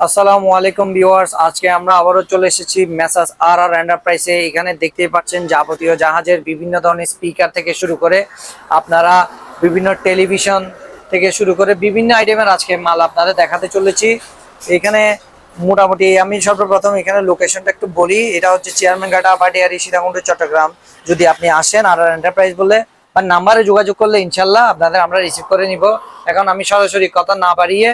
আসসালামু আলাইকুম ভিউয়ার্স, আজকে আমরা আবারও চলে এসেছি মেসার্স আর এন্টারপ্রাইজে। এখানে দেখতেই পাচ্ছেন যাবতীয় জাহাজের বিভিন্ন ধরনের স্পিকার থেকে শুরু করে আপনারা বিভিন্ন টেলিভিশন থেকে শুরু করে বিভিন্ন আইটেমের আজকে মাল আপনাদের দেখাতে চলেছি। এখানে মোটামুটি আমি সর্বপ্রথম এখানে লোকেশনটা একটু বলি। এটা হচ্ছে চেয়ারম্যান ঘাটা, ভাটিয়ারি, সীতাকুণ্ড, চট্টগ্রাম। যদি আপনি আসেন আর এন্টারপ্রাইজ বলে বা নাম্বারে যোগাযোগ করলে ইনশাল্লাহ আপনাদের আমরা রিসিভ করে নিব। এখন আমি সরাসরি কথা না বাড়িয়ে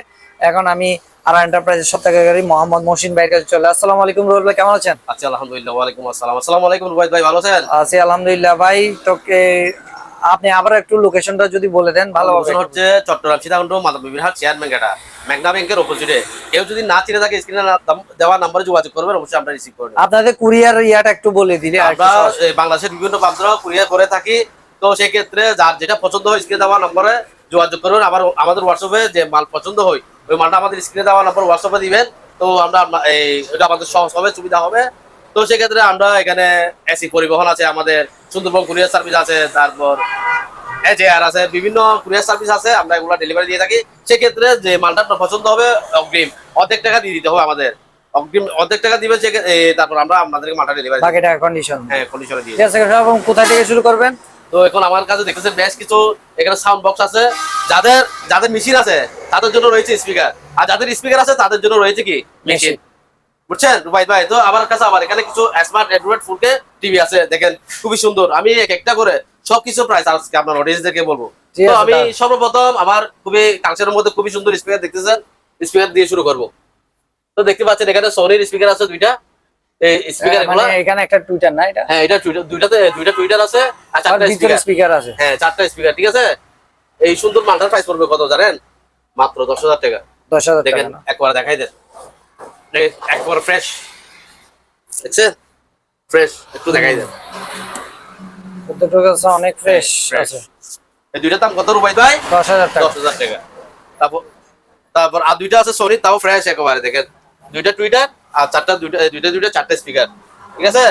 এখন আমি আর এন্টারপ্রাইজের সত্ত্বাধিকারী মোহাম্মদ মহসিন ভাইয়ের কাছে চলে। আসসালামু আলাইকুম রুবেল ভাই, কেমন আছেন? আচ্ছা, আলহামদুলিল্লাহ। ওয়ালাইকুম আসসালাম। আসসালামু আলাইকুম রুবাইদ ভাই, ভালো আছেন? আছি আলহামদুলিল্লাহ ভাই। তোকে আপনি আবার একটু লোকেশনটা যদি বলে দেন ভালো হবে। হচ্ছে চট্টগ্রাম সীতাকুণ্ড মাধববিহার চেয়ারম্যান ঘাটা, মেঘনা ব্যাংকের অপোজিটে। কেউ যদি না চিনে থাকে স্ক্রিনে দেওয়া নাম্বারে যোগাযোগ করবেন, অবশ্যই আমরা রিসিভ করব। আপনাদের কুরিয়ার ইয়াটা একটু বলে দিলে। আমরা বাংলাদেশের বিভিন্ন প্রান্ত কুরিয়ার করে থাকি, তো সেই ক্ষেত্রে যার যেটা পছন্দ হয় স্ক্রিনে দেওয়া নম্বরে যোগাযোগ করবেন। আবার আমাদের হোয়াটসঅ্যাপে যে মাল পছন্দ হয় ওই মালটা আমাদের স্ক্রিনে দেওয়া নম্বর হোয়াটসঅ্যাপে দিবেন, তো আমরা এটা আমাদের সহজ হবে, সুবিধা হবে। তো সেক্ষেত্রে আমরা এখানে এসি পরিবহন আছে, আমাদের সুন্দরবন কুরিয়ার সার্ভিস আছে, তারপর এজেআর আছে, বিভিন্ন কুরিয়ার সার্ভিস আছে, আমরা এগুলো ডেলিভারি দিয়ে থাকি। সেক্ষেত্রে যে মালটা আপনার পছন্দ হবে অগ্রিম অর্ধেক টাকা দিয়ে দিতে হবে আমাদের। অগ্রিম অর্ধেক টাকা দিবেন, তারপর আমরা আপনাদেরকে মালটা ডেলিভারি বাকি টাকা কন্ডিশন। হ্যাঁ, কন্ডিশনে দিয়ে। ঠিক আছে, এবং কোথা থেকে শুরু করবেন? তো এখন আমার কাছে দেখতেছেন বেশ কিছু এখানে সাউন্ড বক্স আছে। যাদের যাদের মেশিন আছে তাদের জন্য রয়েছে স্পিকার, আর যাদের স্পিকার আছে তাদের জন্য রয়েছে কি মেশিন, বুঝছেন রুবাইদ ভাই? তো আমার কাছে আবার এখানে কিছু স্মার্ট অ্যান্ড্রয়েড ফুলকে টিভি আছে, দেখেন খুবই সুন্দর। আমি এক একটা করে সবকিছু প্রাইস আজকে আপনার অডিয়েন্সদেরকে বলবো। তো আমি সর্বপ্রথম আমার খুবই কালচারের মধ্যে খুবই সুন্দর স্পিকার দেখতেছেন, স্পিকার দিয়ে শুরু করব। তো দেখতে পাচ্ছেন এখানে সোনির স্পিকার আছে দুইটা। এই স্পিকার মানে এখানে একটা টুইটার না এটা? হ্যাঁ, এটা দুইটা টুইটার আছে আর চারটা স্পিকার আছে। হ্যাঁ, চারটা স্পিকার, ঠিক আছে। এই সুন্দর মালটার প্রাইস পড়বে কত জানেন? মাত্র 10,000 টাকা। 10,000 টাকা। দেখেন একবার দেখাই দেন, একবার ফ্রেশ, দেখছেন ফ্রেশ, একটু দেখাই দেন। অনেক ফ্রেশ আছে। এই দুইটার দাম কত রুবাইদ ভাই? 10,000 টাকা। 10,000 টাকা। তারপর আর দুইটা আছে সনি, তাও ফ্রেশ একেবারে। দেখেন দুইটা টুইটার আর চারটা দুইটা চারটা স্পিকার, ঠিক আছে।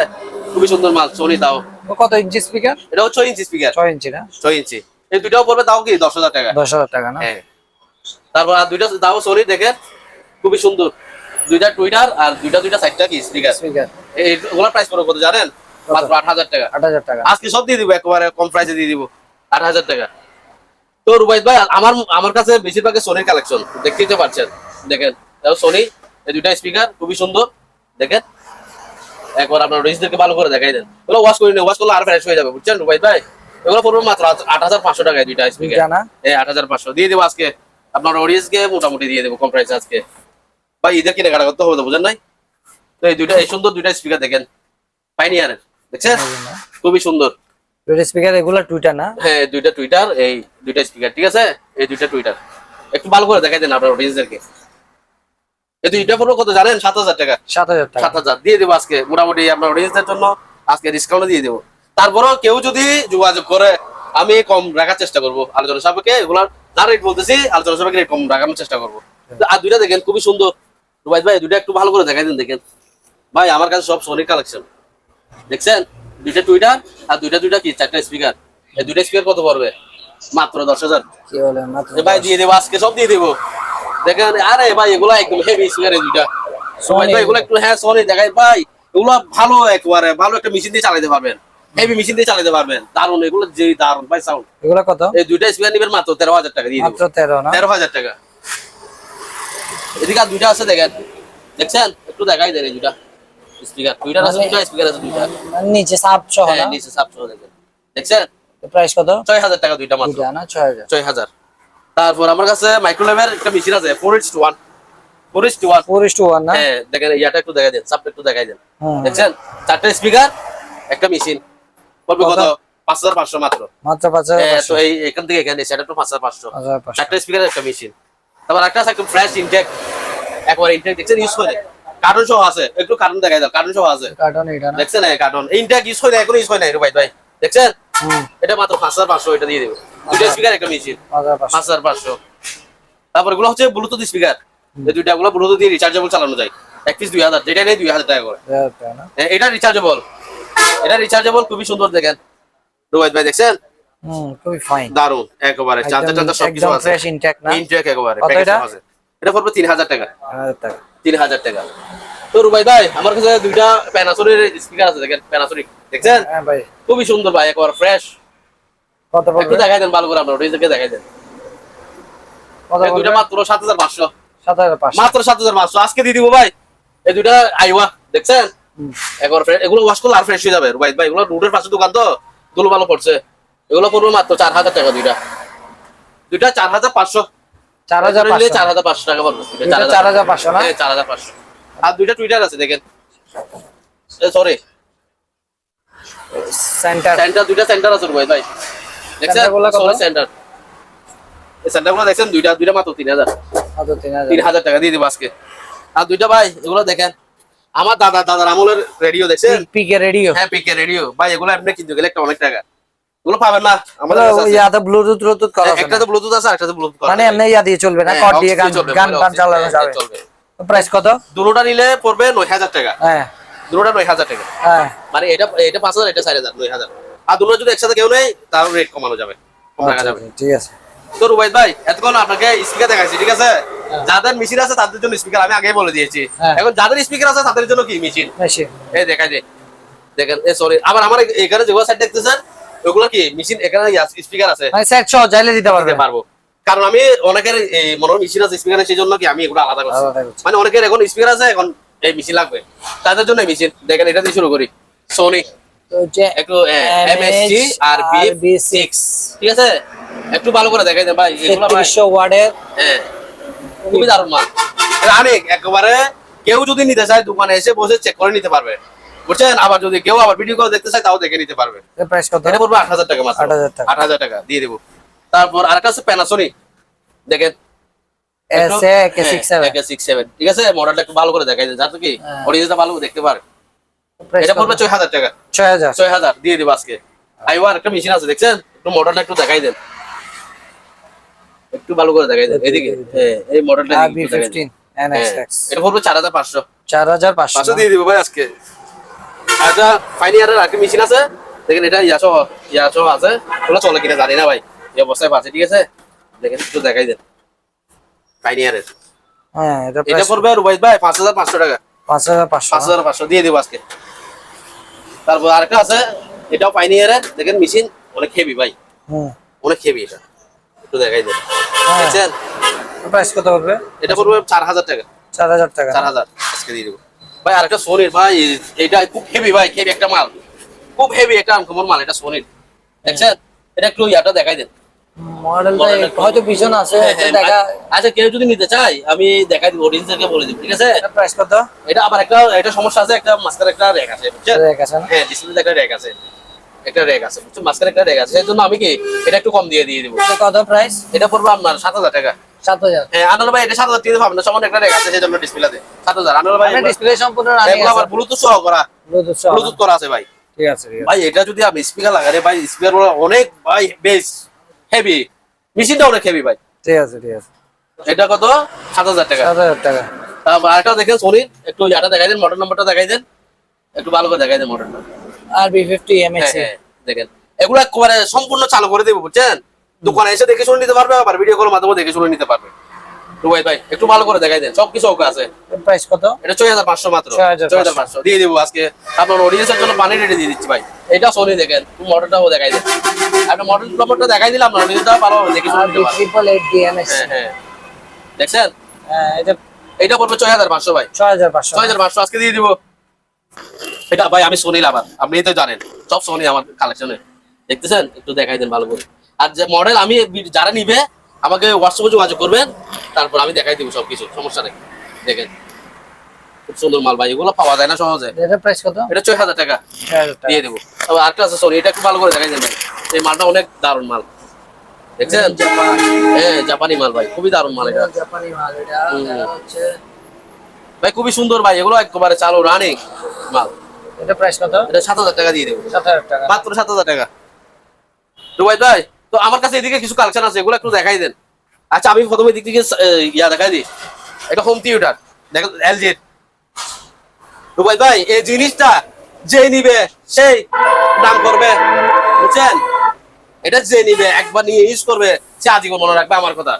খুবই সুন্দর মাল সনি। তাও কত ইঞ্চি স্পিকার? এটা 6 ইঞ্চি স্পিকার। 6 ইঞ্চি না? 6 ইঞ্চি। এই দুইটাও পড়বে তাও কি 10,000 টাকা। 10,000 টাকা না? হ্যাঁ। তারপর আর দুইটা তাও সনি, দেখেন খুবই সুন্দর। দুইটা টুইটার আর দুইটা চারটা কি স্পিকার। এইগুলোর প্রাইস পড়বে কত জানেন? মাত্র 8,000 টাকা। 8,000 টাকা। আজকে সব দিয়ে দিব, একেবারে কম প্রাইসে দিয়ে দিব, 8,000 টাকা। তো রুবাইদ ভাই, আমার কাছে বেশিরভাগ সোনির কালেকশন, দেখতেই তো পাচ্ছেন। দেখেন সোনি, এই দুইটা স্পিকার খুবই সুন্দর। দেখেন একবার আপনার রেঞ্জদেরকে ভালো করে দেখাই দেন। ওগুলো ওয়াশ করে নিন, ওয়াশ করলে আর ফ্রেশ হয়ে যাবে, বুঝছেন রুবাইদ ভাই? এগুলো পড়বে মাত্র 8,500 টাকায় দুইটা স্পিকার। হ্যাঁ, 8,500 দিয়ে দেবো আজকে আপনার অডিয়েন্সকে, মোটামুটি দিয়ে দেবো কম প্রাইসে আজকে। ভাই ঈদের কেনাকাটা করতে হবে তো, বুঝেন নাই? তো এই দুইটা, এই সুন্দর দুইটা স্পিকার দেখেন, পাইনিয়ারের, দেখছেন খুবই সুন্দর দুইটা স্পিকার। এগুলা টুইটার না? হ্যাঁ, দুইটা টুইটার, এই দুইটা স্পিকার, ঠিক আছে। এই দুইটা টুইটার একটু ভালো করে দেখাই দেন আপনার অডিয়েন্সদেরকে। এই দুইটা পড়বে কত জানেন? 7,000 টাকা। 7,000 টাকা। 7,000 দিয়ে দেবো আজকে, মোটামুটি আপনার অডিয়েন্সদের জন্য আজকে ডিসকাউন্ট দিয়ে দেবো। তারপরেও কেউ যদি যোগাযোগ করে আমি কম রাখার চেষ্টা করবো, আলোচনা সাপেক্ষে। এগুলার যা রেট বলতেছি আলোচনা সাপেক্ষে রেট কম রাখার চেষ্টা করবো। আর দুইটা দেখেন খুবই সুন্দর রুবাইদ ভাই, দুইটা একটু ভালো করে দেখাই দেন। দেখেন ভাই, আমার কাছে সব সোনির কালেকশন, দেখছেন দুইটা টুইটার আর দুইটা কি চারটা স্পিকার। এই দুইটা স্পিকার কত পড়বে? মাত্র 10,000। কি বলেন? মাত্র ভাই দিয়ে দেবো আজকে, সব দিয়ে দেবো। দেখেন আরে ভাই, এগুলা একদম হেভি স্পিকার। এই দুইটা সোনি ভাই, এগুলো একটু হ্যাঁ সোনি দেখাই ভাই। এগুলো ভালো, একবারে ভালো একটা মেশিন দিয়ে চালাতে পারবেন, হেভি মেশিন দিয়ে চালাতে পারবেন, দারুন। এগুলো যে দারুন ভাই সাউন্ড। এগুলো কত? এই দুইটা স্পিকার নিবেন মাত্র 13,000 টাকা দিয়ে দেবো। মাত্র 13 না? 13,000 টাকা। এদিকে আর দুইটা আছে, দেখেন, দেখছেন একটু দেখাই দেন। এই দুইটা স্পিকার টুইটার আছে, দুইটা স্পিকার আছে, দুইটা নিচে সাপ সহ না? হ্যাঁ, নিচে সাপ সহ। দেখেন, দেখছেন প্রাইস কত? 6,000 টাকা দুইটা মাত্র। দুইটা না? 6,000। 6,000। তারপর আমার কাছে মাইক্রোওয়েভের একটা মেশিন আছে, 4:1। 4:1। 4:1 না? হ্যাঁ, দেখেন ইয়াটা একটু দেখাই দেন, সাপটা একটু দেখাই দেন। দেখছেন চারটা স্পিকার, একটা মেশিন, পড়বে কত? 5,500 মাত্র। মাত্র 5,500। তো এই এখান থেকে এখানে সেটা একটু 5,500। 5,500। চারটা স্পিকার, একটা মেশিন। তারপর একটা আছে একদম ফ্রেশ ইনটেক, একবার ইনটেক, দেখছেন ইউজ করে কার্টন সহ আছে। একটু কার্টন দেখাই দাও, কার্টন সহ আছে। কার্টন এটা না? দেখছেন এই কার্টন ইনটেক ইউজ করে, এখনো ইউজ হয় না রুবাইদ ভাই, দেখছেন। এটা মাত্র 5,500, এটা দিয়ে দেবো। দুইটা স্পিকার, একটা মেশিন, 5,500। তারপর এগুলো হচ্ছে ব্লুটুথ স্পিকার। এই দুইটা গুলো ব্লুটুথ দিয়ে রিচার্জেবল চালানো যায়। এক পিস 2,000, যেটা নেই 2,000 টাকা করে। এটা রিচার্জেবল, এটা রিচার্জেবল, খুবই সুন্দর। দেখেন রুবাইদ ভাই, দেখছেন খুবই ফাইন, দারুন একেবারে। চার্জার সবকিছু আছে, ফ্রেশ ইনটেক না? ইনটেক একেবারে, কত এটা? আছে এটা পড়বে 3000 টাকা। 1000 টাকা। 3000 টাকা। তো রুবাই ভাই আমার কাছে দুইটা প্যানাসোনিকের স্পিকার আছে, দেখেন প্যানাসোনিক দেখছেন হ্যাঁ ভাই, খুবই সুন্দর ভাই, একবার ফ্রেশ। কত একটু পড়বে? দেখাই দেন ভালো করে, আপনার ওইটাকে দেখাই দেন। কত এই দুইটা পড়বে? মাত্র 7500, 7500। মাত্র 7500 আজকে দিয়ে দিব ভাই। এই দুইটা আইওয়া দেখছেন একবার ফ্রেশ, এগুলো ওয়াশ করলে আর ফ্রেশ হয়ে যাবে রুবাই ভাই। এগুলো রোডের পাশে দোকান তো ধুলো ভালো পড়ছে। এগুলো পড়বে মাত্র 4000 টাকা দুইটা। দুইটা 4500, 4500। 4500 টাকা পড়বে। দুইটা 4500 না? হ্যাঁ 4500। আর দুইটা টুইটার আছে দেখেন, সরি সেন্টার। সেন্টার, দুইটা সেন্টার আছে রুবাই ভাই দেখছেন, সেন্টারগুলো কত? Sorry centre. এই সেন্টারগুলো দেখছেন দুইটা দুইটা মাত্র 3000, কত? 3000। 3000 টাকা দিয়ে দিব আজকে। আর দুইটা ভাই এগুলো দেখেন আমার দাদার আমলের রেডিও দেখছেন। পিকে রেডিও। হ্যাঁ পিকে রেডিও ভাই, এগুলো আপনি কিনতে গেলে একটা অনেক টাকা, এগুলো পাবেন না আমাদের কাছে আছে। ইয়াতে ব্লুটুথ করা আছে একটাতে ব্লুটুথ আছে, একটাতে ব্লুটুথ করা মানে নেই। এমনি ইয়া দিয়ে চলবে না, হ্যাঁ, কর্ড দিয়ে অক্স দিয়ে চলবে, গান বলে গান অক্স, চালানো হ্যাঁ, যাবে। চলবে। প্রাইস কত? দুটোটা নিলে পড়বে 9000 টাকা। হ্যাঁ দুটোটা 9000 টাকা। হ্যাঁ। মানে এটা 5000, এটা 4000, 9000। আর দুটো যদি একসাথে কেউ নেই তাহলে রেট কমানো যাবে, কম রাখা যাবে। ঠিক আছে। তো রুবাইদ ভাই এতক্ষণ আপনাকে স্পিকার দেখাইছি, ঠিক আছে? যাদের মেশিন আছে তাদের জন্য স্পিকার আমি আগেই বলে দিয়েছি। হ্যাঁ। এখন যাদের স্পিকার আছে তাদের জন্য কি মেশিন, মেশিন। এই দেখাই দে দেখেন। সরি, আবার আমার এখানে যেগুলো সাইড দেখতেছেন ওগুলো কি মেশিন, এখানে স্পিকার আছে মানে সেট সহ চাইলে দিতে পারবে। দিতে পারবো। কারণ আমি অনেকের মনে মেশিন আছে স্পিকার, সেই জন্য কি আমি এগুলো আলাদা করছি। আলাদা করছি। মানে অনেকের এখন স্পিকার আছে, এখন এই মেশিন লাগবে, তাদের জন্য মেশিন। দেখেন এটা দিয়ে শুরু করি, সোনি তো হচ্ছে একটু MSG আর B6, ঠিক আছে? একটু ভালো করে দেখাই দেন ভাই এগুলো ভাই। 3300 ওয়াটের। হ্যাঁ খুবই দারুণ মাল। অনেক একেবারে কেউ যদি নিতে চায় দোকানে এসে বসে চেক করে নিতে পারবে, বুঝছেন? আবার যদি কেউ আবার ভিডিও করে দেখতে চায় তাও দেখে নিতে পারবে। এর প্রাইস কত? এটা পড়বে 8000 টাকা মাত্র। 8000 টাকা। 8000 টাকা দিয়ে দেবো। তারপর আরেকটা আছে প্যানাসোনিক, দেখেন SA-67। AK67, ঠিক আছে? মডেলটা একটু ভালো করে দেখাই দেন যাতে কি হ্যাঁ। অরিজিনালটা ভালো করে দেখতে পারে। প্রাইস এটা কত? পড়বে 6000 টাকা। 6000। 6000 দিয়ে দেবো আজকে। আইওয়ার একটা মেশিন আছে দেখছেন, একটু মডেলটা একটু দেখাই দেন, একটু ভালো করে দেখাই দেন এদিকে। হ্যাঁ এই মডেলটা একটু দেখাই দেন। RB15 NSX। এটা পড়বে 4500। 4500। 500 দিয়ে দিব ভাই আজকে। আচ্ছা ফাইনিয়ারের একটা মেশিন আছে দেখেন, এটা ইয়াসো আছে, ওগুলো চলে কিনা জানি না ভাই, এই অবস্থায় আছে, ঠিক আছে? দেখেন একটু দেখাই দেন ফাইনিয়ারের। হ্যাঁ এটা এটা প্রাইস পড়বে রুবাইদ ভাই 5500 টাকা। 5500। 5500 দিয়ে দেবো আজকে। তারপর আরেকটা আছে, এটাও পাইনিয়ারের, দেখেন মেশিন অনেক হেভি ভাই, হুম। অনেক হেভি। এটা একটু দেখাই দেন, হ্যাঁ। দেখছেন? প্রাইস কত পড়বে? এটা পড়বে 4000 টাকা। 4000 টাকা। 4000 আজকে দিয়ে দেবো ভাই। আরেকটা সোনির ভাই, এটা খুব হেভি ভাই, হেভি একটা মাল, খুব হেভি একটা আনকমন মাল, এটা সোনির, দেখছেন? এটা একটু ইয়াটা দেখাই দেন। মডেলটা মডেলটা হয়তো পিছনে আছে, হ্যাঁ, এটা হ্যাঁ, দেখা। আচ্ছা কেউ যদি নিতে চাই আমি দেখাই দিব, অডিয়েন্সকে বলে দিব, ঠিক আছে? এটা প্রাইস কত? এটা আবার একটা সমস্যা আছে, একটা মাস্টার একটা র্যাক আছে, বুঝছেন? র্যাক আছে না? হ্যাঁ ডিসপ্লেতে একটা র্যাক আছে, একটা র্যাক আছে, বুঝছেন? মাস্টার একটা র্যাক আছে, সেই জন্য আমি কি এটা একটু কম দিয়ে দেবো। এটা কত প্রাইস? এটা পড়বে আপনার 7000 টাকা। 7000। হ্যাঁ আনাল ভাই এটা 7000 দিয়ে পাবেন না, সামনে একটা র্যাক আছে সেই জন্য ডিসপ্লেতে 7000। আনাল ভাই মানে ডিসপ্লে সম্পূর্ণ রানিং এগুলো আবার আছে। ব্লুটুথ সহ করা, ব্লুটুথ সহ। ব্লুটুথ করা আছে ভাই। ঠিক আছে ঠিক আছে। ভাই এটা যদি আপনি স্পিকার লাগালে ভাই, স্পিকার অনেক ভাই বেস হেভি, মেশিনটা অনেক হেভি ভাই। ঠিক আছে ঠিক আছে। এটা কত? 7000 টাকা। 7000 টাকা। তারপর আরেকটা দেখেন সোনির, একটু ইয়াটা দেখাই দেন, মডেল নাম্বারটা দেখাই দেন, একটু ভালো করে দেখাই দেন মডেলটা। RB50 MSC। হ্যাঁ দেখেন এগুলো একেবারে সম্পূর্ণ চালু করে দেবো, বুঝছেন? দোকানে এসে দেখে শুনে নিতে পারবে, আবার ভিডিও কলের মাধ্যমে দেখে শুনে নিতে পারবে। রুবাই ভাই একটু ভালো করে দেখাই দেন, সবকিছু ওকে আছে। প্রাইস কত? এটা 6500 মাত্র। 6500 দিয়ে দেবো আজকে আপনার অডিয়েন্সের জন্য, পানি রেডি দিয়ে দিচ্ছি ভাই। এটা সোনি দেখেন, মডেলটাও দেখাই দেন, আপনি মডেল নম্বরটা দেখাই দিলাম না, অডিয়েন্সটা ভালো দেখে শুনে নিতে পারবে। RB888 MSC। হ্যাঁ হ্যাঁ দেখছেন? হ্যাঁ এটা এটা পড়বে 6500 ভাই। 6500। 6500 আজকে দিয়ে দিব। এটা ভাই আমি সোনি লাভার, আপনি তো জানেন সব সোনি আমার কালেকশনে, দেখতেছেন? একটু দেখাই দেন ভালো করে। আর যে মডেল আমি যারা নিবে আমাকে হোয়াটসঅ্যাপে যোগাযোগ করবেন, তারপর আমি দেখাই দিব সবকিছু, সমস্যা নেই। দেখেন খুব সুন্দর মাল ভাই, এগুলো পাওয়া যায় না সহজে। এটা প্রাইস কত? এটা 6000 টাকা 6000 টাকা। দিয়ে দেবো। তবে আরেকটা আছে সোনি, এটা একটু ভালো করে দেখাই দেন ভাই, এই মালটা অনেক দারুণ মাল, দেখছেন? হ্যাঁ জাপানি মাল ভাই, খুবই দারুণ মাল এটা। জাপানি মাল এটা। এটা হচ্ছে ভাই খুবই সুন্দর ভাই, এগুলো একেবারে চালু রানিং মাল। এটা প্রাইস কত? এটা 7000 টাকা দিয়ে দেবো, 7000 টাকা। মাত্র 7000 টাকা। রুবাই ভাই তো আমার কাছে এদিকে কিছু কালেকশন আছে, এগুলো একটু দেখাই দেন। আচ্ছা আমি প্রথমে দিক থেকে ইয়া দেখাই দিই, এটা হোম থিয়েটার দেখেন এলজির। রুবাই ভাই এই জিনিসটা যে নিবে সেই দাম করবে, বুঝছেন? এটা যে নিবে একবার নিয়ে ইউজ করবে সে আজীবন মনে রাখবে আমার কথা।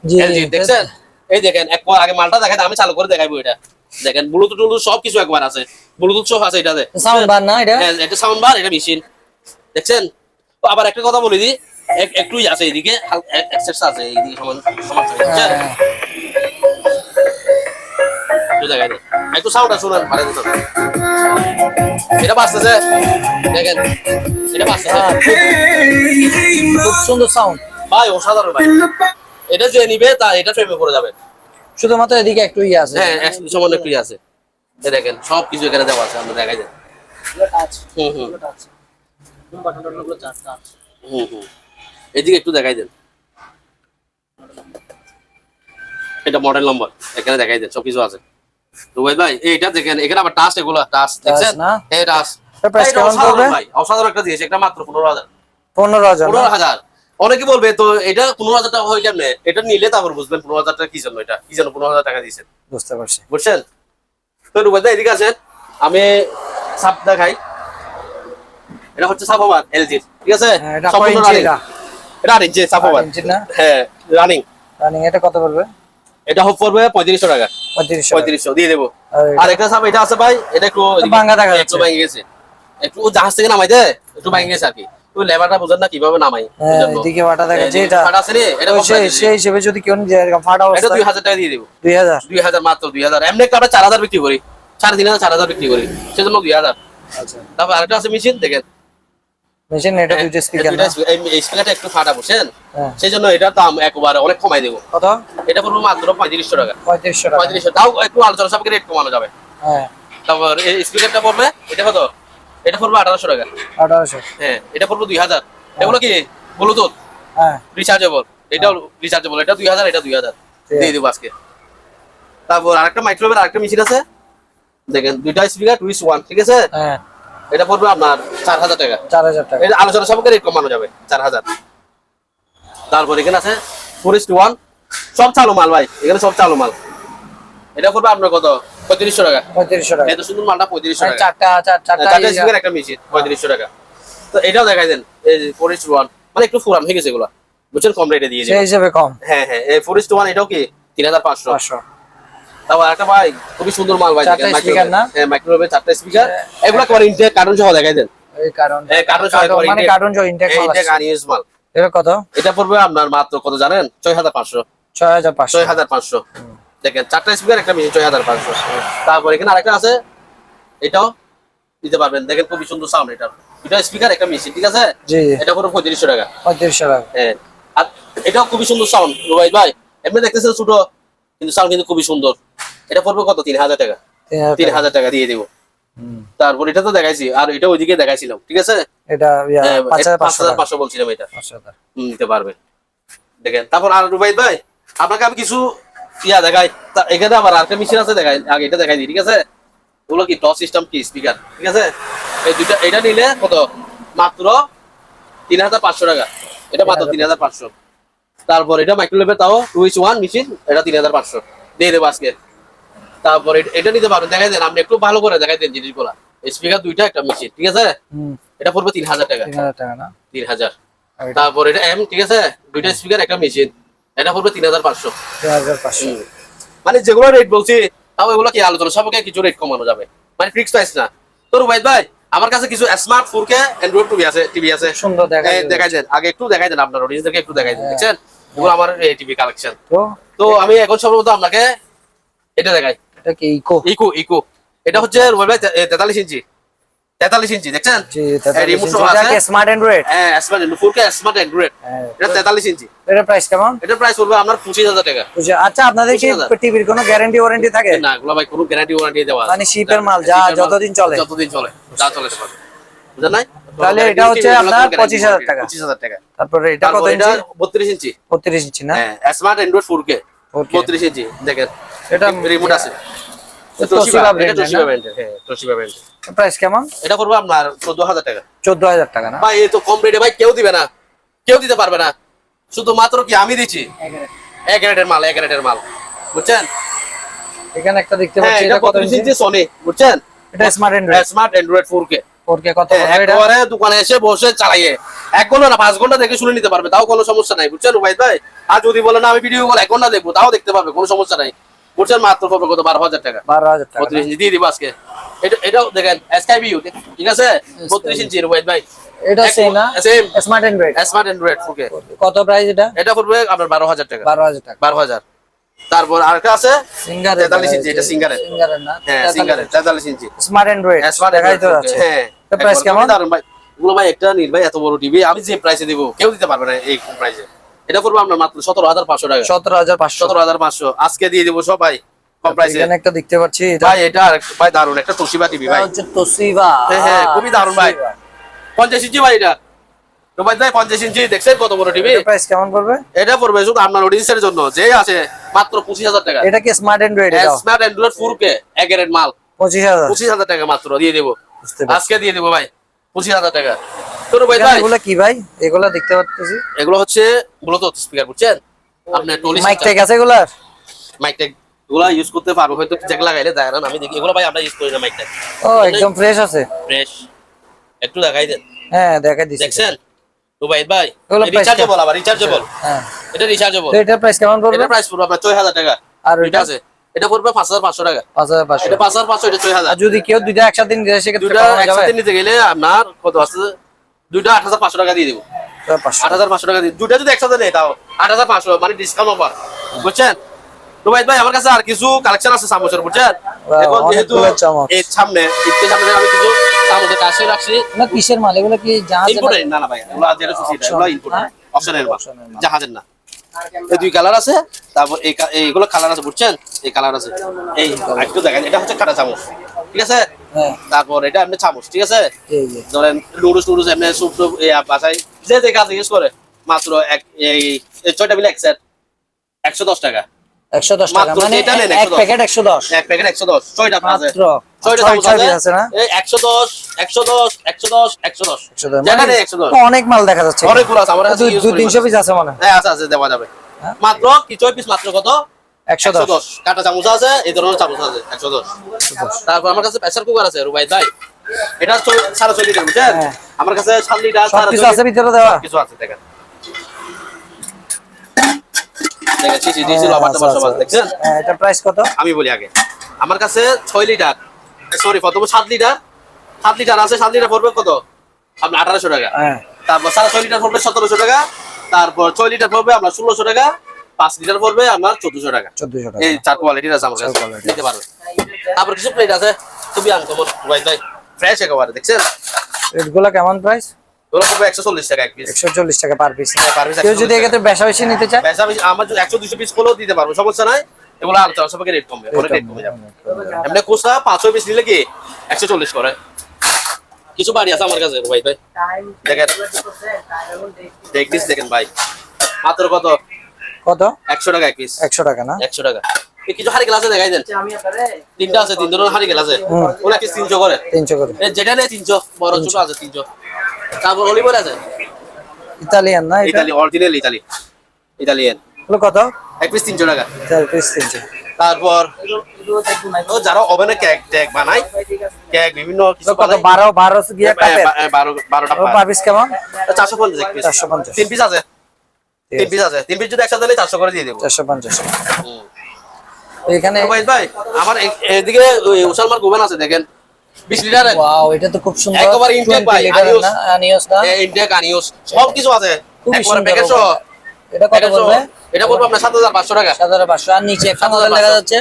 জি এলজি দেখছেন? এই দেখেন একবার আগে মালটা দেখাই আমি চালু করে দেখাইবো এটা দেখেন ব্লুটুথ টুলুথ সব কিছু একবার আছে ব্লুটুথ সব আছে এটাতে সাউন্ড বার না এটা? হ্যাঁ এটা সাউন্ড বার এটা মেশিন দেখছেন তো আবার একটা কথা বলে দিই একটুই আছে এদিকে এক্সেস আছে এইদিকে সমান সমান বুঝছেন হ্যাঁ। একটু দেখাই দিই একটু সাউন্ড শুনুন ভালো মতো এটা বাজতেছে দেখেন এটা বাজতেছে খুব সুন্দর সাউন্ড ভাই অসাধারণ ভাই এটা যে নিবে তা এটা ফ্রেমে করে যাবে শুধুমাত্র এদিকে একটু ইয়ে আছে। হ্যাঁ একটু সামান্য একটু আছে এই দেখেন সব কিছু এখানে দেওয়া আছে আমরা দেখাই দেন হুম হুম হুম হুম এদিকে একটু দেখাই দেন এটা মডেল নম্বর এখানে দেখাই দেন সবকিছু আছে রুবাইদ ভাই এইটা দেখেন এখানে আবার টাচ এগুলো টাচ দেখছেন না? এই টাচ এর প্রাইস কেমন পড়বে? ভাই অসাধারণ একটা দিয়েছে এটা মাত্র 15000 15,000 না? 15000 অনেকে বলবে তো এটা 15000 টাকা হয় কেমনে এটা নিলে তারপর বুঝবেন 15000 টাকা কি জন্য এটা কি জন্য 15000 টাকা দিয়েছেন বুঝতে পারছি। বুঝছেন তো রুবাইদ ভাই এদিকে আছেন আমি সাপ দেখাই এটা হচ্ছে সাপোমান এলজি ঠিক আছে হ্যাঁ, এটা সম্পূর্ণ কয় ইঞ্চি running। এটা? এটা রানিং যে সাপোমান 8 ইঞ্চি না? হ্যাঁ রানিং রানিং এটা কত পড়বে? এটা হোপ করবে 3500 টাকা 3500 3500 দিয়ে দেবো আর আর একটা সাপ এটা আছে ভাই এটা একটু ভাঙা দেখা যাচ্ছে। একটু ভেঙে গেছে একটু ও জাহাজ থেকে নামাই দেয় একটু ভেঙে গেছে আর কি তো লেবারটা বুঝেন না কিভাবে নামাই হ্যাঁ, এদিকে ফাটা দেখা যাচ্ছে এটা। ফাটা আছে রে এটা তো সেই হিসেবে যদি কেউ নিয়ে যায় এরকম ফাটা এটা অবস্থা 2000 টাকা দিয়ে দেবো 2000। 2000 মাত্র 2000 এমনি একটা আমরা 4000 বিক্রি করি 3500 4000 বিক্রি করি সেজন্য 2000 আচ্ছা। তারপর আরেকটা আছে মেশিন দেখেন মেশিন এটা দুইটা স্পিকার না? এই স্পিকারটা একটু ফাটা বুঝছেন হ্যাঁ। সেই জন্য এটার দাম একবারে অনেক কমাই দেবো কত? এটা পড়বে মাত্র 3500 টাকা 3500 টাকা। 3500 তাও একটু আলোচনা সাপেক্ষে রেট কমানো যাবে হ্যাঁ। তারপর এই স্পিকারটা পড়বে এটা কত এটা পড়বে 1800 টাকা 1800। হ্যাঁ এটা পড়বে 2000 এগুলো কি ব্লুটুথ হ্যাঁ। রিচার্জেবল এটাও রিচার্জেবল এটা 2000 এটা 2000 দিয়ে দেবো আজকে তারপর আরেকটা মাইক্রোওয়েভের আরেকটা মেশিন আছে দেখেন দুইটা স্পিকার 2:1 ঠিক আছে হ্যাঁ। এটা পড়বে আপনার 4000 টাকা 4000 টাকা। এটা আলোচনা সাপেক্ষে রেট কমানো যাবে 4000 তারপর এখানে আছে 4:1 সব চালু মাল ভাই এখানে সব চালু মাল এটা পড়বে আপনার কত 3500 টাকা 3500 টাকা। এত সুন্দর মালটা 3500 মানে টাকা চারটা চারটা স্পিকার একটা মেশিন 3500 টাকা তো এটাও দেখাই দেন এই 4:1 মানে একটু পুরান হয়ে গেছে এগুলা বুঝছেন কম রেটে দিয়ে সেই দিবেন হিসেবে কম। হ্যাঁ হ্যাঁ এই 4:1 এটাও কি 3500 500। তারপর একটা ভাই খুবই সুন্দর মাল ভাই চারটা দেখেন, speaker না? হ্যাঁ মাইক্রোওয়েভে চারটা স্পিকার এগুলা করে ইনটেক কার্টুন সহ দেখাই দেন এই কারণ এই কার্টুন সহ করে মানে কার্টুন জো ইনটেক মাল ইনটেক আছে। আনইউজ মাল এটা কত? এটা পড়বে আপনার মাত্র কত জানেন 6500 6500। 6500 দেখেন চারটা স্পিকার একটা মেশিন 6500 তারপর এখানে আরেকটা আছে এটাও দিতে পারবেন দেখেন খুবই সুন্দর সাউন্ড এটা স্পিকার একটা মেশিন ঠিক আছে জি জি। এটা পড়বে 3500 টাকা 3500 টাকা। হ্যাঁ আর এটাও খুবই সুন্দর সাউন্ড রুবাই ভাই এমনি দেখতেছেন ছোট কিন্তু সাউন্ড কিন্তু খুবই সুন্দর এটা পড়বে কত 3000 টাকা 3000 টাকা। 3000 টাকা দিয়ে দেবো হুম। তারপর এটা তো দেখাইছি আর এটা ওইদিকে দেখাইছিলাম ঠিক আছে এটা 5500 টাকা। 5500 বলছিলাম এটা 500 টাকা। নিতে পারবে দেখেন তারপর আর রুবাই ভাই আপনাকে আমি কিছু ইয়া দেখাই এখানে আবার আরেকটা মেশিন আছে দেখাই আগে এটা দেখাই দিই ঠিক আছে ওগুলো কি টস সিস্টেম কি স্পিকার ঠিক আছে এই দুইটা এটা নিলে কত মাত্র 3500 টাকা এটা মাত্র 3500 তারপর এটা মাইক্রোওয়েভে তাও 2:1 মেশিন এটা 3500 দিয়ে দেবো আজকে তারপর এটা নিতে পারবেন দেখাই দেন আপনি একটু ভালো করে দেখাই দেন জিনিসগুলো স্পিকার দুইটা একটা মেশিন ঠিক আছে হুম। এটা পড়বে 3000 টাকা 3000 টাকা না? 3000 আর এটা তারপর এটা এম ঠিক আছে দুইটা স্পিকার একটা মেশিন এটা পড়বে 3500 3500। মানে যেগুলো রেট বলছি তাও এগুলো কি আলোচনা সবকে কিছু রেট কমানো যাবে মানে ফিক্স প্রাইস না তো রুবাইদ ভাই আমার কাছে কিছু স্মার্ট 4K অ্যান্ড্রয়েড টিভি আছে সুন্দর দেখা যায়। দেখাই দেন আগে একটু দেখাই দেন আপনার অডিয়েন্সদেরকে একটু দেখাই দেন দেখছেন এগুলো আমার টিভি কালেকশন তো তো আমি এখন সর্বপ্রথম আপনাকে এটা দেখাই এটা কি ইকো? ইকো ইকো এটা হচ্ছে রুবাইদ ভাই 43 ইঞ্চি 43 ইঞ্চি দেখছেন জি রিমোট 43 সহ এটা আছে কি স্মার্ট অ্যান্ড্রয়েড? হ্যাঁ স্মার্ট 4K স্মার্ট অ্যান্ড্রয়েড হ্যাঁ। এটা 43 ইঞ্চি এটার প্রাইস কেমন? এটার প্রাইস পড়বে আপনার 25000 টাকা বুঝে আচ্ছা আপনাদের কি 25,000 টিভির কোনো গ্যারান্টি ওয়ারেন্টি থাকে? না এগুলো ভাই কোনো গ্যারান্টি ওয়ারেন্টি দেওয়া মানে শিপের মাল যা যতদিন চলে? যতদিন চলে যা চলে পারে বুঝলেন নাই তাহলে এটা হচ্ছে আপনার 25000 টাকা। 25000 টাকা তারপরে এটা কত তারপর এটা ইঞ্চি? 32 ইঞ্চি 32 ইঞ্চি না? হ্যাঁ স্মার্ট অ্যান্ড্রয়েড 4K 4K 32 ইঞ্চি দেখেন এটা রিমোট আছে তোশিবা এটা ব্র্যান্ড তোশিবা ব্র্যান্ডের হ্যাঁ তোশিবা ব্র্যান্ডের প্রাইস কেমন? এটা পড়বে আপনার 14000 টাকা 14000 টাকা না? ভাই এই তো কম রেটে ভাই কেউ দিবে না কেউ দিতে পারবে না শুধু মাত্র কি আমি দিচ্ছি এক রেটের মাল বুঝছেন এখানে একটা দেখতে হ্যাঁ পাচ্ছি এটা এটা কত 32 ইঞ্চি? ইঞ্চি সনি বুঝছেন এটা smart Android. Smart Android 4K 4K কত পড়বে এটা? একবারে দোকানে এসে বসে চালাইয়ে 1 ঘন্টা না 5 ঘন্টা দেখে শুনে নিতে পারবে, তাও কোনো সমস্যা নাই, বুঝছেন রুবাইদ ভাই। আর যদি বলেন আমি ভিডিও কল 1 ঘন্টা দেখবো, তাও দেখতে পারবে, কোনো সমস্যা নাই, বুঝছেন। মাত্র পড়বে কত? 12,000 টাকা। 12,000 টাকা 32 ইঞ্চি দিয়ে দিব আজকে। এটাও দেখেন SKBU, ঠিক আছে, 32 ইঞ্চি রুবাইদ ভাই। এটা সেই না same smart Android. Smart Android 4K। কত প্রাইস এটা? এটা পড়বে আপনার 12,000 টাকা। 12,000 টাকা। 12,000। তারপর আরেকটা আছে সিঙ্গার 43 ইঞ্চি, এটা সিঙ্গারের। সিঙ্গারের না, হ্যাঁ সিঙ্গারের 43 ইঞ্চি স্মার্ট অ্যান্ড্রয়েড স্মার্ট দেখাই তো অ্যান্ড্রয়েড। যাচ্ছে। হ্যাঁ, এটা প্রাইস কেমন? দারুন ভাই। এগুলো ভাই একটা নির ভাই, এত বড় টিভি আমি যে প্রাইসে দেব কেউ দিতে পারবে না এই প্রাইসে। এটা পড়বে আপনার মাত্র 17,500 টাকা। 17,500। 17,500 আজকে দিয়ে দেব সবাই কম প্রাইসে। এখানে একটা দেখতে পাচ্ছি এটা ভাই এটা ভাই দারুন একটা তোশিবা টিভি ভাই। হচ্ছে তোশিবা। হ্যাঁ খুবই দারুন ভাই। 50 ইঞ্চি ভাই এটা রুবাইদ ভাই, 50 ইঞ্চি দেখছেন কত বড় টিভি। এটা প্রাইস কেমন পড়বে? এটা পড়বে শুধু আপনার অডিয়েন্সের জন্য যে আছে মাত্র 25,000 টাকা। এটা কি স্মার্ট অ্যান্ড্রয়েড? এটা স্মার্ট অ্যান্ড্রয়েড 4K একের মাল 25,000। 25,000 টাকা মাত্র দিয়ে দেবো বুঝতে পারছি। আজকে দিয়ে দেবো ভাই 25,000 টাকা। তো রুবাইদ ভাই এগুলো কি ভাই? এগুলো দেখতে পাচ্ছি এগুলো হচ্ছে ব্লুটুথ স্পিকার, বুঝছেন আপনি টলি মাইক টেক আছে এগুলার? মাইক ট্যাগ এগুলো ইউজ করতে পারবো হয়তো, জ্যাক লাগাইলে দেখেন আমি দেখি এগুলো ভাই আমরা ইউজ করি না মাইক ট্যাগ। ও একদম ফ্রেশ আছে। ফ্রেশ একটু দেখাই দেন। হ্যাঁ দেখাই দিছি। দেখছেন রুবাইদ ভাই এগুলো price রিচার্জেবল, আবার রিচার্জেবল। হ্যাঁ এটা রিচার্জেবল। তো এটার প্রাইস কেমন পড়বে? এটা প্রাইস পড়বে আপনার 6,000 টাকা। আর এটা এটা আছে, এটা পড়বে 5,500 টাকা। 5,500। এটা 5,500, এটা 6,000। আর যদি কেউ দুইটা একসাথে নিতে চায় সেক্ষেত্রে দুইটা কমানো যাবে? একসাথে নিতে গেলে আপনার কত আছে? দুইটা 8,500 টাকা দিয়ে দেবো। 500। 8,500 টাকা দিয়ে দুইটা যদি একসাথে নেই তাও 8,500 মানে ডিসকাউন্ট অফার, বুঝছেন রুবাইদ ভাই। আমার কাছে আর কিছু কালেকশন আছে চামচের, বুঝছেন। এখন যেহেতু অনেকগুলো চামচ। এই সামনে ঈদের সামনে আমি কিছু চামচের কাছে রাখছি। না কিসের মাল এগুলো? কি জাহাজ? ইম্পোর্টেড না না ভাই, এগুলো যেটা সুসি এটা এগুলো ইম্পোর্টেড অপশনের মাল, Optional মাল। জাহাজের না। এই দুই কালার আছে, তারপর এইগুলো কালার আছে, বুঝছেন এই কালার আছে। এই একটু দেখেন, এটা হচ্ছে কাটা চামচ, ঠিক আছে। হ্যাঁ তারপর এটা এমনি চামচ, ঠিক আছে। এই যে ধরেন নুডলস এমনি স্যুপ টুপ বাসায় যে যে কাজে ইউজ করে মাত্র এই 6টা মিলে এক সেট 110 টাকা। 110 টাকা মাত্র মানে এটা নেন, এক 110 প্যাকেট 110। এক প্যাকেট 110, 6টা আছে, মাত্র 6টা চামচ ছয় piece আছে না? এই 110 110 110 110 110 যেটা মানে নেই 110 অনেক মাল দেখা যাচ্ছে। অনেকগুলো আছে আমার কাছে ইউজ করি। 200-300 পিস আছে মনে হয়। হ্যাঁ আছে আছে দেওয়া যাবে। হ্যাঁ? মাত্র কি 6 পিস মাত্র কত? 110। কাটা চামচ আছে, এই ধরনের চামচ আছে 110। তারপর আমার কাছে প্রেসার কুকার আছে রুবাইদ ভাই, এটা 6.5 লিটার, বুঝছেন। হ্যাঁ। আমার কাছে 7 লিটার সব কিছু আছে ভিতরে দেওয়া? কিছু আছে দেখেন। দেখেন চিচি দিয়েছি লবারটা আচ্ছা, সব আছে, দেখছেন। হ্যাঁ এটা প্রাইস কত? আমি বলি আগে, আমার কাছে 6 লিটার সরি প্রথমে 7 লিটার আছে। 7 লিটার পড়বে কত আপনার 1800 টাকা। হ্যাঁ তারপর 6.5 লিটার পড়বে 1700 টাকা। তারপর 6 লিটার পড়বে আপনার 1600 টাকা। 5 লিটার পড়বে আপনার 1400 টাকা। 1400 টাকা। এই 4 কোয়ালিটির আছে আমার কাছে, চার quality নিতে পারবে। তারপর কিছু প্লেট আছে খুবই আনকমন রুবাইদ ভাই, ফ্রেশ একেবারে, দেখছেন। রেটগুলো কেমন প্রাইস? ওগুলো পড়বে 140 টাকা এক পিস। 140 টাকা পার পিস। per piece কেউ 140 যদি এক্ষেত্রে বেশা বেশি নিতে চায়? পয়সা বেশি আমার যদি 100-200 পিস হলেও দিতে পারবো, সমস্যা নাই। এগুলো আর সবাইকে রেট কমবে, অনেক রেট কমে যাবে। এমনি কোসা 500 পিস নিলে কি 140 করে। কিছু বাড়ি আছে আমার কাছে রুবাইদ ভাই, দেখেন দেখদিস দেখেন ভাই, মাত্র কত? কত? 100 টাকা এক পিস। 100 টাকা না? 100 টাকা। এই কিছু হাড়ি গ্লাসে দেখাই দেন, তিনটা আছে, 3 ধরনের হাড়ি গ্লাস আছে। হুম। ওরা কি 300 করে? 300 করে। এই যেটা নেই 300, বড় ছোট আছে 300। তারপর অলিভর আছে, ইতালিয়ান না এটা? Italy original Italian. এগুলো কত? এক পিস 300 টাকা। 4 পিস 300। তারপর ও যারা ওভেনে কেক টেক বানায়, কেক বিভিন্ন কিছু কত? 12 গিয়া কাপের? 12টা পার পিস কেমন? 450 এক পিস। 450। 3 পিস আছে, 3 পিস আছে। 3 পিস যদি একসাথে নিলে 400 করে দিয়ে দেবো। 450। হুম। এখানে রুবাইদ ভাই আমার এদিকে ওই উসালমার গোবেন আছে দেখেন 20 লিটার। ওয়াও এটা তো খুব সুন্দর। একবার ইনটেক ভাই, 20 লিটারের আনিউস। না? আনিউস না? ইন্ডিয়া কানিউস সব কিছু আছে খুবই একবার সুন্দর প্যাকেজ। এটা কত পড়বে? এটা পড়বে আপনার 7,500 টাকা। 7500। আর নিচে একটা মডেল দেখা যাচ্ছে,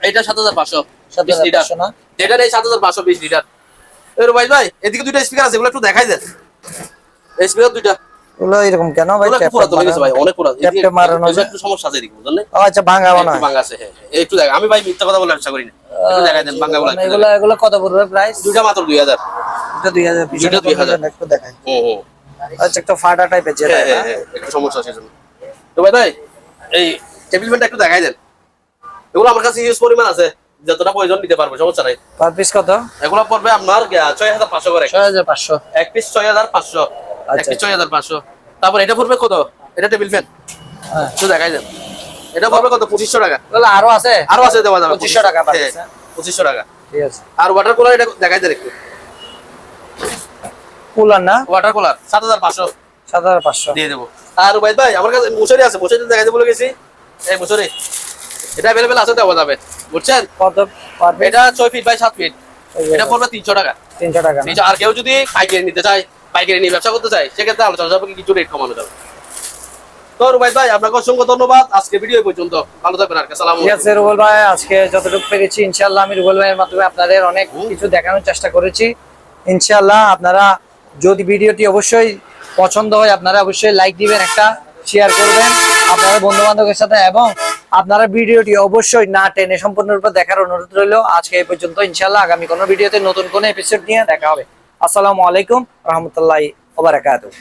এটা 7,500 20 লিটার। 7500 না? যেটা নেই 7,500 20 লিটার। এই রুবাইদ ভাই এদিকে দুইটা স্পিকার আছে, এগুলো একটু দেখাই দেন। স্পিকার দুইটা ওগুলো এরকম কেন ভাই? ওগুলো একটু পুরাতন হয়ে গেছে ভাই, অনেক পুরাতন। এদিকে ট্যাপটে মারানো এদিকে যায়? একটু সমস্যা আছে এদিকে, বুঝলেন? ও আচ্ছা ভাঙা মনে একটু হয়। ভাঙা আছে, হ্যাঁ হ্যাঁ। একটু দেখ, আমি ভাই মিথ্যা কথা বলে ব্যবসা করি না, একটু দেখাই দেন ভাঙা গুলো। এগুলো এগুলো কত পড়বে প্রাইস? দুইটা মাত্র 2000। এটা 2000 পিছনে দুইটা 2000 একটু দেখাই। হুম হুম। আচ্ছা একটা ফাটা টাইপের যেটা হ্যাঁ না? হ্যাঁ হ্যাঁ, একটু সমস্যা আছে সেজন্য। তো ভাই এই টেবিল ফ্যানটা একটু দেখাই দেন। এগুলো আমার কাছে ইউজ পরিমাণ আছে, যতটা প্রয়োজন নিতে পারবে, সমস্যা নাই। পার পিস কত? এগুলো পড়বে আপনার 6500 করে। 6500। এক পিস 6500, এক আচ্ছা। পিস 6500। তারপর এটা পড়বে কত? এটা টেবিল ফ্যান হ্যাঁ। একটু দেখাই দেন। এটা পড়বে কত? 2500 টাকা। এগুলো আরো আছে? আরো আছে, দেওয়া যাবে 2500 টাকা পার হ্যাঁ, পিস। 2500 টাকা। ঠিক আছে। আর ওয়াটার কুলার এটা দেখাই দেন একটু। কুলার না? ওয়াটার কুলার 7500 7500 দিয়ে দেবো। আর রুবাইদ ভাই আমার কাছে মুসুরি আছে, মুসুরি দেখাইতে বলে গেছি, এই মুসুরি এটা अवेलेबल আছে, দেওয়া যাবে, বুঝছেন? কত পারবে? এটা 6 ফিট বাই 7 ফিট, এটা পড়বে 300 টাকা। 300 টাকা না? আর কেউ যদি পাইকারি নিতে চায়, পাইকারি নিয়ে ব্যবসা করতে চায়, সেক্ষেত্রে আলোচনা সাপেক্ষে কিছু রেট কমানো যাবে। তো রুবাইদ ভাই আপনাকে অসংখ্য ধন্যবাদ, আজকে ভিডিও পর্যন্ত, ভালো থাকবেন। আর আসসালামু ঠিক আছে রুবেল ভাই, আজকে যতটুকু পেরেছি ইনশাআল্লাহ আমি রুবেল ভাইয়ের মাধ্যমে আপনাদের অনেক কিছু দেখানোর চেষ্টা করেছি। ইনশাআল্লাহ আপনারা যদি ভিডিওটি অবশ্যই পছন্দ হয় আপনারা অবশ্যই লাইক দিবেন, একটা শেয়ার করবেন আপনাদের বন্ধু বান্ধবের সাথে, এবং আপনারা ভিডিওটি অবশ্যই না টেনে সম্পূর্ণরূপে দেখার অনুরোধ রইল। আজকে এই পর্যন্ত, ইনশাআল্লাহ আগামী কোনো ভিডিওতে নতুন কোনো এপিসোড নিয়ে দেখা হবে। আসসালামু আলাইকুম রহমতুল্লাহি ওয়া বারাকাতুহু।